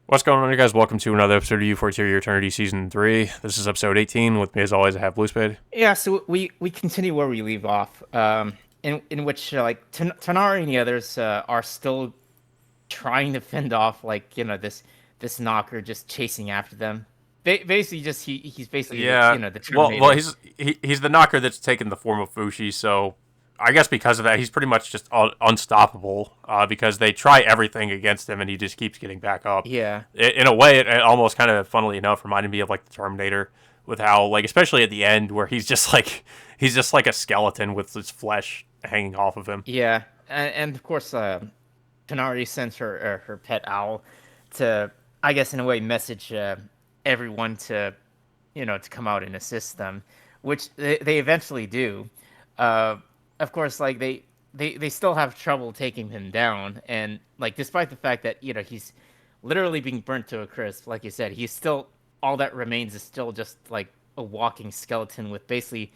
What's going on, you guys? Welcome to another episode of U42 Your Eternity Season 3. This is episode 18. With me, as always, I have Blue Spade. Yeah, so we continue where we leave off, in which Tanari and the others are still trying to fend off this knocker just chasing after them. Basically, just he's basically the Yeah, the well, Terminator. he's the knocker that's taken the form of Fushi, so I guess because of that, he's pretty much just unstoppable. Because they try everything against him, and he just keeps getting back up. Yeah, In a way, it almost kind of, funnily enough, reminded me of like the Terminator, with how, like, especially at the end, where he's just like a skeleton with his flesh hanging off of him. yeah, and of course, Tanari sends her pet owl to, I guess, in a way, message everyone to come out and assist them, which they eventually do. Uh, of course, they still have trouble taking him down, and like despite the fact that he's literally being burnt to a crisp, like you said, he's still all that remains is still just like a walking skeleton with basically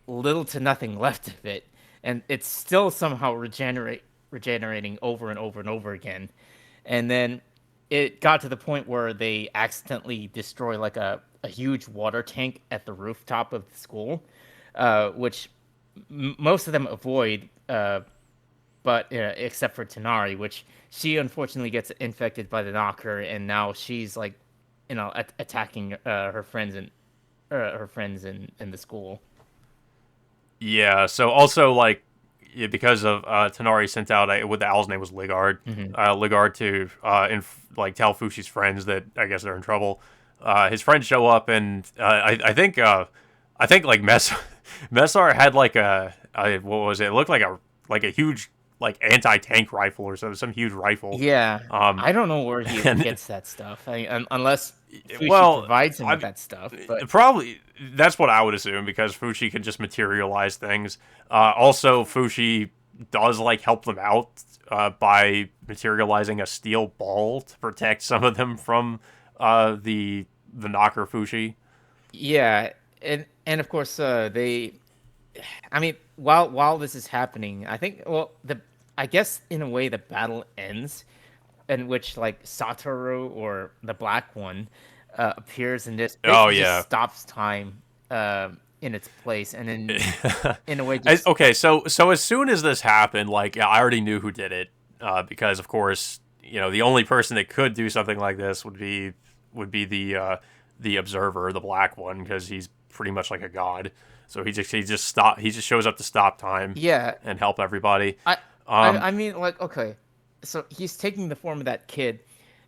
little to nothing left of it, and it's still somehow regenerating over and over and over again. And then it got to the point where they accidentally destroy like a huge water tank at the rooftop of the school, which most of them avoid, but except for Tanari, which she unfortunately gets infected by the knocker, and now she's like, attacking her friends in the school. Yeah. So also, like, yeah, because of Tanari sent out what the owl's name was, Ligard. Hmm. Ligard to like tell Fushi's friends that I guess they're in trouble. His friends show up, and I think like Messar had like what was it? It looked like a huge like anti tank rifle or some huge rifle. Yeah, Um, I don't know where he and gets that stuff. Unless Fushi well, provides him with I that stuff, but probably that's what I would assume because Fushi can just materialize things. Also, Fushi does like help them out by materializing a steel ball to protect some of them from the knocker Fushi. yeah, and of course I mean, while this is happening, I think, well, the I guess in a way the battle ends, in which like Satoru, or the Black One, appears and this Oh basically just yeah. stops time in its place, and then in a way just Okay, so as soon as this happened, like, yeah, I already knew who did it because of course the only person that could do something like this would be the observer, the black one, because he's pretty much like a god. So he just shows up to stop time yeah. and help everybody. I, Um, I mean, like, okay, so he's taking the form of that kid,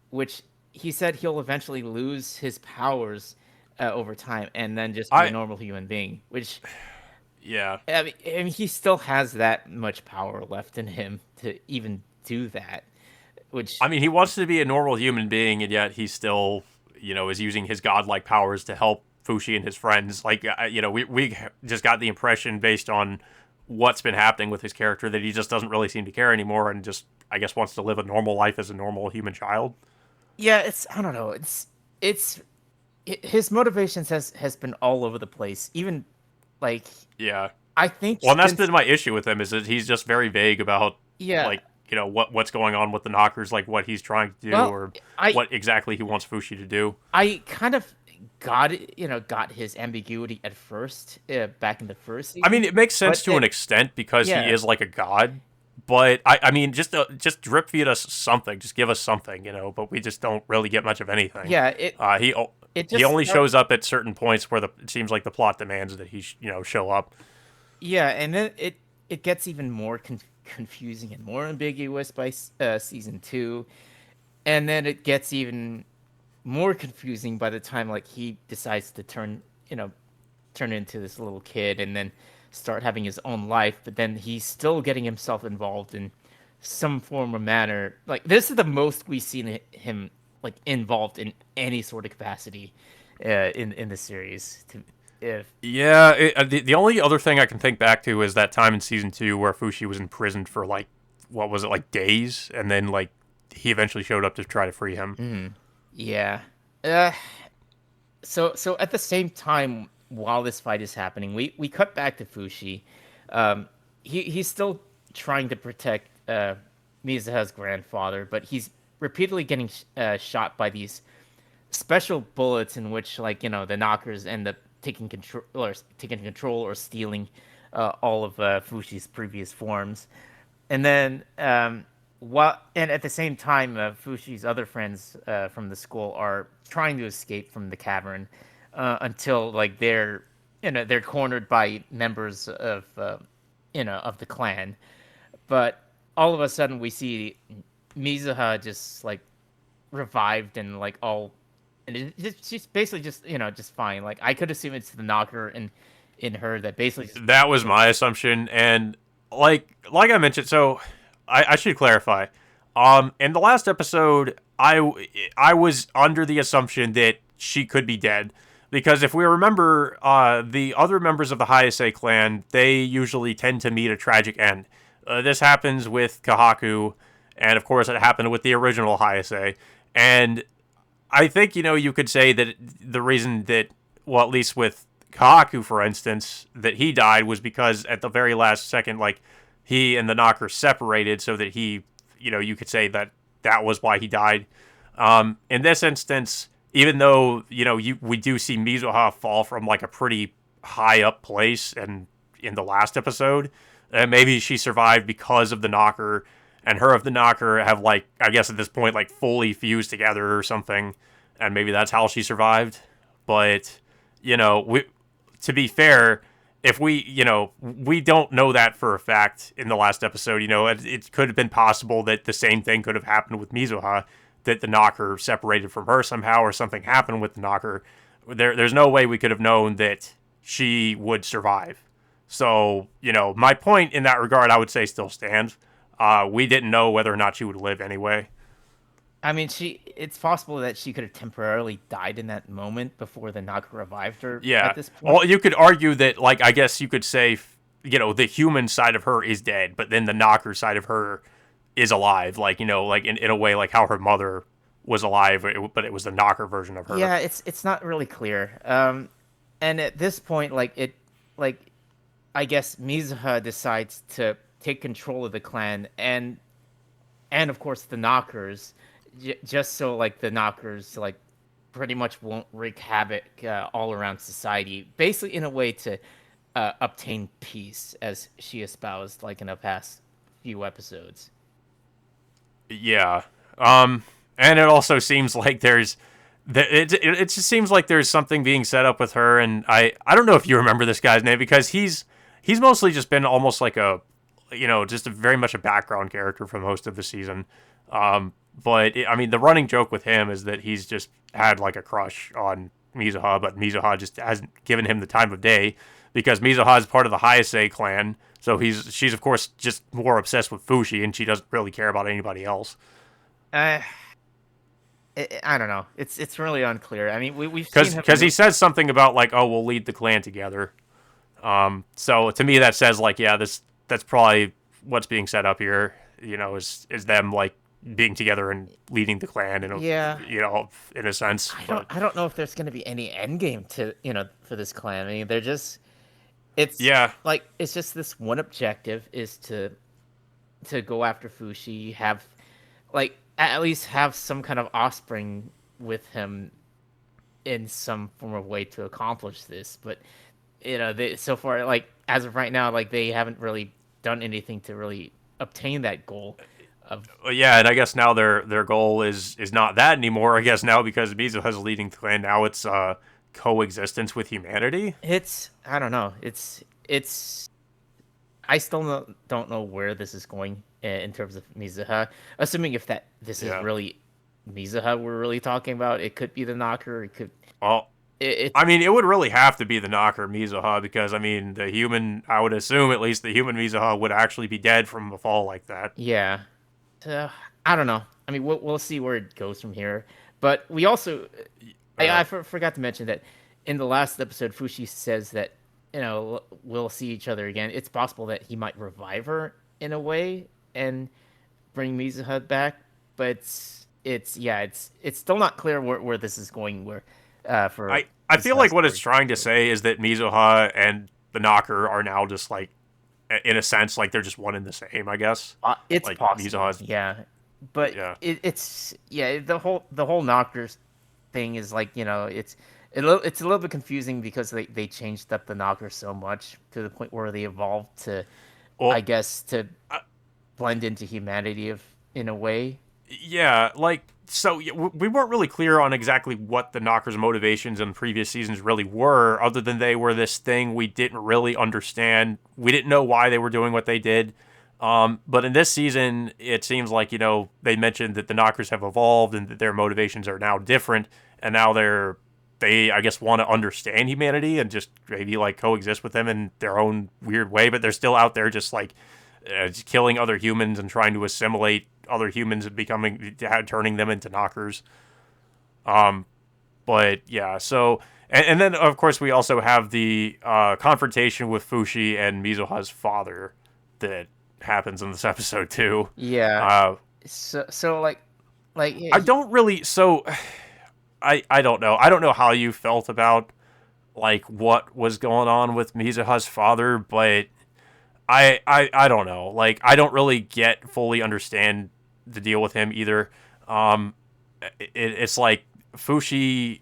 which he said he'll eventually lose his powers over time, and then just be a I normal human being. Which, yeah, I mean, he still has that much power left in him to even do that. Which, I mean he wants to be a normal human being, and yet he still is using his godlike powers to help Fushi and his friends. Like, we just got the impression based on what's been happening with his character that he just doesn't really seem to care anymore, and just, I guess, wants to live a normal life as a normal human child. yeah, it's, I don't know, it's his motivations has been all over the place. Even like, Yeah. I think Well, and that's since, been my issue with him, is that he's just very vague about, yeah, like, what's going on with the knockers, like what he's trying to do, well, or I what exactly he wants Fushi to do. I kind of got his ambiguity at first, back in the first I season, mean, it makes but sense to an extent because he yeah, is like a god, but I mean, just drip feed us something, just give us something, but we just don't really get much of anything. yeah, Uh, he it he just only start, shows up at certain points where it seems like the plot demands that he show up. yeah, and then it gets even more confusing and more ambiguous by season 2, and then it gets even more confusing by the time like he decides to turn into this little kid, and then start having his own life, but then he's still getting himself involved in some form or manner. Like, this is the most we've seen him like involved in any sort of capacity in the series. To if Yeah, the only other thing I can think back to is that time in season 2 where Fushi was imprisoned for, like, what was it, like, days, and then, like, he eventually showed up to try to free him. Mhm. Yeah. Uh, so at the same time, while this fight is happening, we cut back to Fushi. Um, he's still trying to protect Mizuha's grandfather, but he's repeatedly getting shot by these special bullets in which, like, the knockers end up taking control or stealing all of Fushi's previous forms. And then, and at the same time, Fushi's other friends from the school are trying to escape from the cavern until, like, they're cornered by members of the clan. But all of a sudden, we see Mizuha just, like, revived and, like, all, and she's basically just, just fine. Like, I could assume it's the knocker in her that basically just, That was my assumption, and like I mentioned, so I should clarify. In the last episode, I was under the assumption that she could be dead because if we remember, the other members of the Hayase clan, they usually tend to meet a tragic end. This happens with Kahaku, and of course, it happened with the original Hayase. And I think, you could say that the reason that, well, at least with Kahaku, for instance, that he died was because at the very last second, like, he and the knocker separated so that he, you could say that that was why he died. In this instance, even though, we do see Mizuha fall from, like, a pretty high up place and in the last episode, maybe she survived because of the knocker, and her of the knocker have, like, I guess at this point, like, fully fused together or something, and maybe that's how she survived. But, to be fair, if we don't know that for a fact in the last episode. It could have been possible that the same thing could have happened with Mizuha, that the knocker separated from her somehow, or something happened with the knocker. There's no way we could have known that she would survive. So, my point in that regard, I would say, still stands. We didn't know whether or not she would live anyway. I mean, it's possible that she could have temporarily died in that moment before the knocker revived her. Yeah. At this point. Well, you could argue that, like, I guess you could say, the human side of her is dead, but then the knocker side of her is alive. Like, like in a way, like how her mother was alive, but it was the knocker version of her. Yeah, it's not really clear. And at this point, like, I guess Mizuha decides to take control of the clan and of course the knockers, just so, like, the knockers, like, pretty much won't wreak havoc all around society, basically in a way to obtain peace, as she espoused, like, in the past few episodes. Yeah. And it also seems like it just seems like there's something being set up with her, and I don't know if you remember this guy's name, because he's mostly just been almost like just very much a background character for most of the season. But I mean, the running joke with him is that he's just had, like, a crush on Mizuha, but Mizuha just hasn't given him the time of day because Mizuha is part of the Hayase clan. So she's of course just more obsessed with Fushi, and she doesn't really care about anybody else. I don't know. It's really unclear. I mean, we've seen him because he says something about, like, oh, we'll lead the clan together. So to me that says, like, yeah, that's probably what's being set up here. Is them, like, being together and leading the clan in a sense. I don't know if there's going to be any end game to, for this clan. I mean, it's like, it's just this one objective is to go after Fushi, have, like, at least have some kind of offspring with him in some form of way to accomplish this. But, so far, like, as of right now, like, they haven't really done anything to really obtain that goal. Yeah, and I guess now their goal is not that anymore. I guess now, because Mizuha's leading the clan, now it's coexistence with humanity. I don't know. I still don't know where this is going in terms of Mizuha. Assuming if this is really Mizuha we're really talking about, it could be the knocker. It could. Well, I mean, it would really have to be the knocker Mizuha, because I mean, the human, I would assume at least the human Mizuha would actually be dead from a fall like that. Yeah. I don't know. I mean, we'll see where it goes from here. But we also, I forgot to mention that in the last episode, Fushi says that, we'll see each other again. It's possible that he might revive her in a way and bring Mizuha back. But it's still not clear where this is going. I feel like what it's trying to say is that Mizuha and the knocker are now just, like, in a sense, like, they're just one and the same, I guess. It's like, possible. Yeah. but Yeah. it's yeah, the whole knockers thing is like, it's a little bit confusing because they changed up the knocker so much to the point where they evolved to, I Well, guess, to I, blend into humanity of in a way. yeah, like so we weren't really clear on exactly what the Knockers' motivations in previous seasons really were, other than they were this thing we didn't really understand. We didn't know why they were doing what they did. But in this season, it seems like they mentioned that the Knockers have evolved and that their motivations are now different, and now they I guess want to understand humanity and just maybe like coexist with them in their own weird way, but they're still out there just like just killing other humans and trying to assimilate other humans and turning them into knockers. But yeah, so and then of course we also have the confrontation with Fushi and Mizuha's father that happens in this episode too. Yeah. Uh, So like I don't really so I don't know. I don't know how you felt about like what was going on with Mizuha's father, but I don't know. Like I don't really fully understand the deal with him either. It's like Fushi,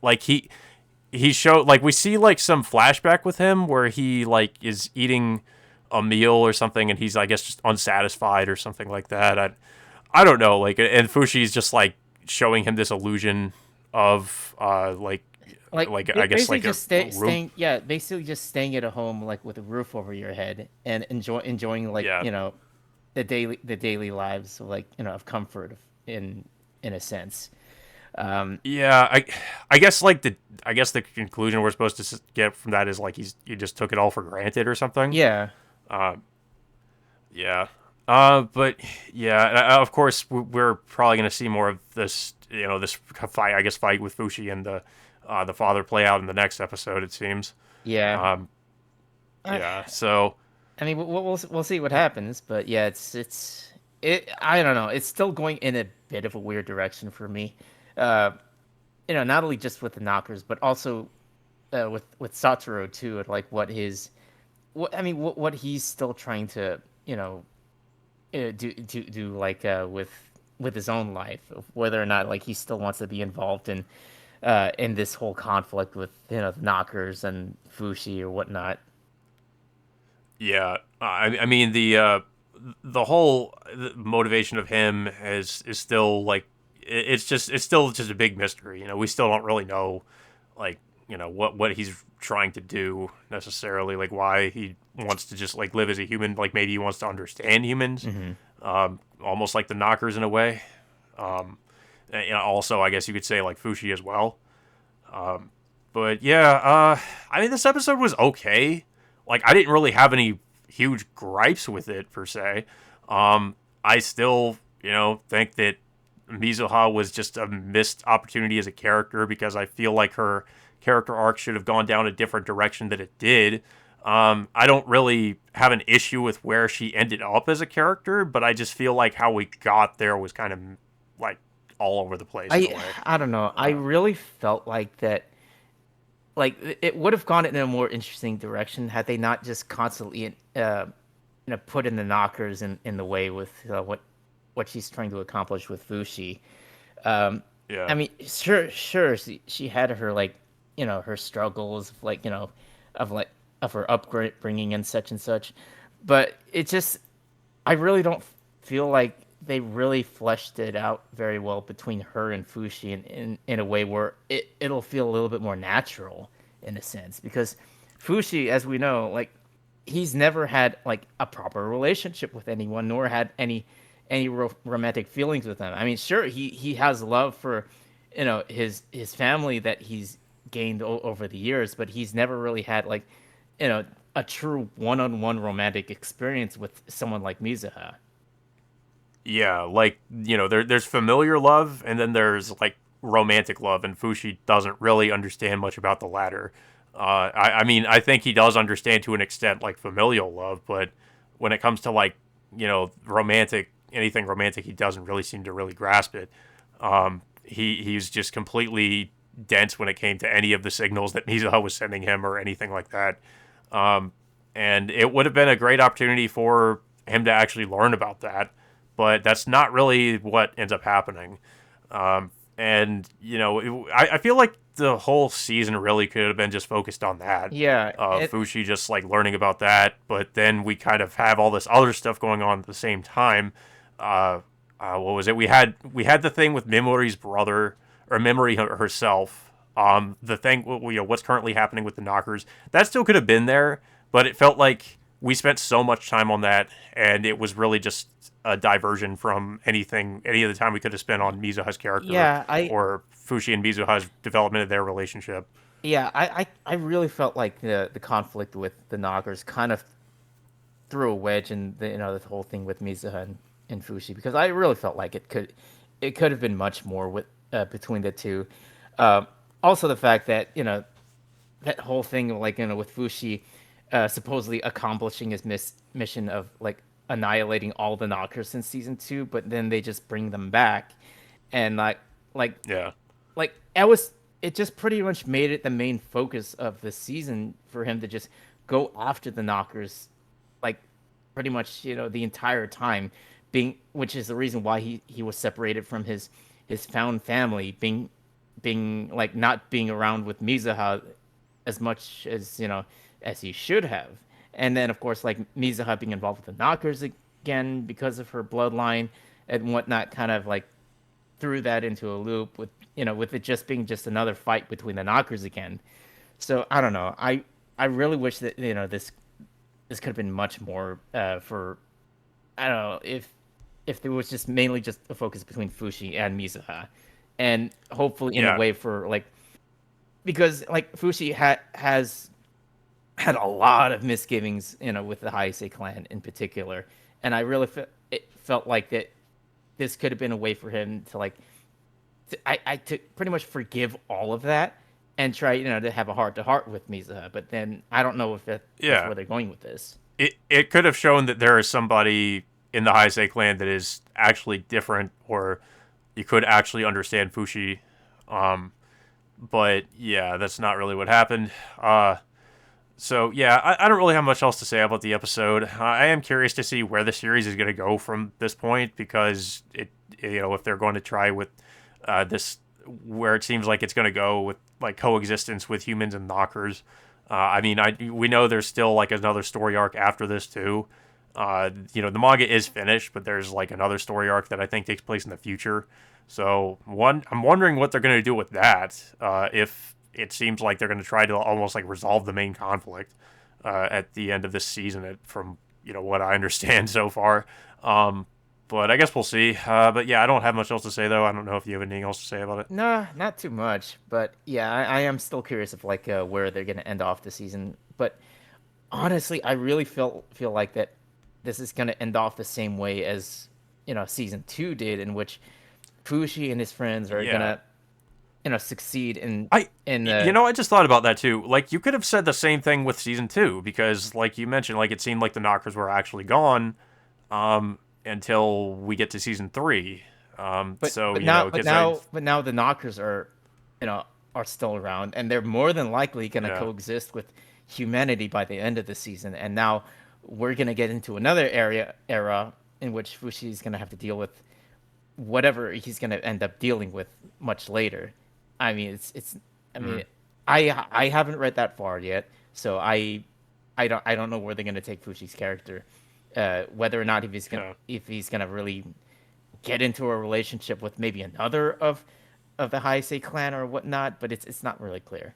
like he showed like we see like some flashback with him where he like is eating a meal or something and he's I guess just unsatisfied or something like that. I don't know. Like and Fushi's just like showing him this illusion of like I guess basically like a just room. basically just staying at a home like with a roof over your head and enjoying like, Yeah. the daily lives of like, of comfort in a sense. Yeah, I guess like the conclusion we're supposed to get from that is like he just took it all for granted or something. Yeah. Uh, yeah. But yeah, of course we're probably gonna see more of this. This fight, I guess, fight with Fushi and the father play out in the next episode. It seems. Yeah. Um, I, yeah. So I mean, we'll see what happens, but yeah, I don't know. It's still going in a bit of a weird direction for me. Uh, not only just with the knockers, but also with Satoru too, and like what he's still trying to do like with his own life, of whether or not like he still wants to be involved in this whole conflict with the knockers and Fushi or whatnot. yeah, I mean the whole motivation of him is still like it's still just a big mystery. We still don't really know like what he's trying to do necessarily, like why he wants to just like live as a human, like maybe he wants to understand humans, Hmm. almost like the knockers in a way. And also I guess you could say like Fushi as well. But yeah, I mean this episode was okay. Like I didn't really have any huge gripes with it per se. I still think that Mizuha was just a missed opportunity as a character because I feel like her character arc should have gone down a different direction than it did. I don't really have an issue with where she ended up as a character, but I just feel like how we got there was kind of like all over the place in a I way. I don't know. I Uh, really felt like that. Like it would have gone in a more interesting direction had they not just constantly put in the knockers in the way with what she's trying to accomplish with Fushi. Um, I yeah, mean, sure, she had her like, her struggles, like, of like of her upbringing and such, but it just, I really don't feel like they really fleshed it out very well between her and Fushi in a way where it'll feel a little bit more natural in a sense because Fushi, as we know, like he's never had like a proper relationship with anyone, nor had any romantic feelings with them. I mean, sure, he has love for his family that he's gained over the years, but he's never really had like you know a true one-on-one romantic experience with someone like Mizuha. yeah, like there's familiar love and then there's like romantic love, and Fushi doesn't really understand much about the latter. I mean, I think he does understand to an extent like familial love, but when it comes to like romantic anything romantic, he doesn't really seem to really grasp it. He's just completely dense when it came to any of the signals that Mizuha was sending him or anything like that. Um, and it would have been a great opportunity for him to actually learn about that, but that's not really what ends up happening. And I feel like the whole season really could have been just focused on that. Yeah, Fushi just like learning about that, but then we kind of have all this other stuff going on at the same time. What was it? We had the thing with Memori's brother or Memory herself. The thing, what's currently happening with the Knockers, that still could have been there, but it felt like we spent so much time on that, and it was really just a diversion from any of the time we could have spent on Mizuha's character yeah, or Fushi and Mizuha's development of their relationship. I really felt like the conflict with the Knockers kind of threw a wedge in the whole thing with Mizuha and Fushi, because I really felt like it could have been much more with between the two. Uh, Also, the fact that that whole thing, like, with Fushi supposedly accomplishing his mission of like annihilating all the Knockers in season two, but then they just bring them back, and like Yeah. like it just pretty much made it the main focus of the season for him to just go after the Knockers, like, pretty much the entire time, being which is the reason why he was separated from his found family, being like not being around with Mizuha as much as he should have. And then of course, like, Mizuha being involved with the Knockers again because of her bloodline and whatnot, kind of like threw that into a loop with it just being just another fight between the Knockers again. So I don't know. I really wish that this could have been much more for, I don't know, if there was just mainly just a focus between Fushi and Mizuha, and hopefully in a Yeah. way for, like, because like Fushi has had a lot of misgivings, with the Heisei clan in particular, and I really it felt like that this could have been a way for him to, like, to pretty much forgive all of that and try to have a heart to heart with Mizuha. But then I don't know if that's Yeah. where they're going with this. It could have shown that there is somebody in the Heisei clan that is actually different, or you could actually understand Fushi. Um, but yeah, that's not really what happened. So yeah, I don't really have much else to say about the episode. I am curious to see where the series is going to go from this point, because if they're going to try with this, where it seems like it's going to go with like coexistence with humans and Knockers. I mean, we know there's still like another story arc after this too. The manga is finished, but there's like another story arc that I think takes place in the future. So I'm wondering what they're going to do with that. If it seems like they're going to try to almost like resolve the main conflict at the end of this season, from what I understand so far. But I guess we'll see. But yeah, I don't have much else to say though. I don't know if you have anything else to say about it. Nah, not too much. But yeah, I am still curious of, like, where they're gonna end off the season. But honestly, I really feel like that this is gonna end off the same way as season two did, in which Fushi and his friends are Yeah. gonna succeed in I in you the know I just thought about that too. Like you could have said the same thing with season 2, because like you mentioned, like it seemed like the Knockers were actually gone until we get to season 3. but So but you know now but because I now but now the Knockers are still around, and they're more than likely gonna yeah coexist with humanity by the end of the season. And now we're gonna get into another era in which Fushi's gonna have to deal with whatever he's gonna end up dealing with much later. I mean, it's. I mm, mean, I haven't read that far yet, so I don't know where they're gonna take Fushi's character, whether or not yeah if he's gonna really get into a relationship with maybe another of the Heisei clan or whatnot. But it's not really clear.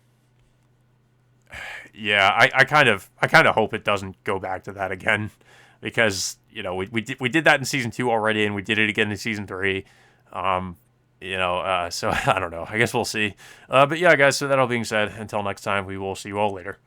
yeah. I kind of hope it doesn't go back to that again, because we did that in season 2 already, and we did it again in season 3. Um, so I don't know. I guess we'll see. But yeah, guys. So that all being said, until next time, we will see you all later.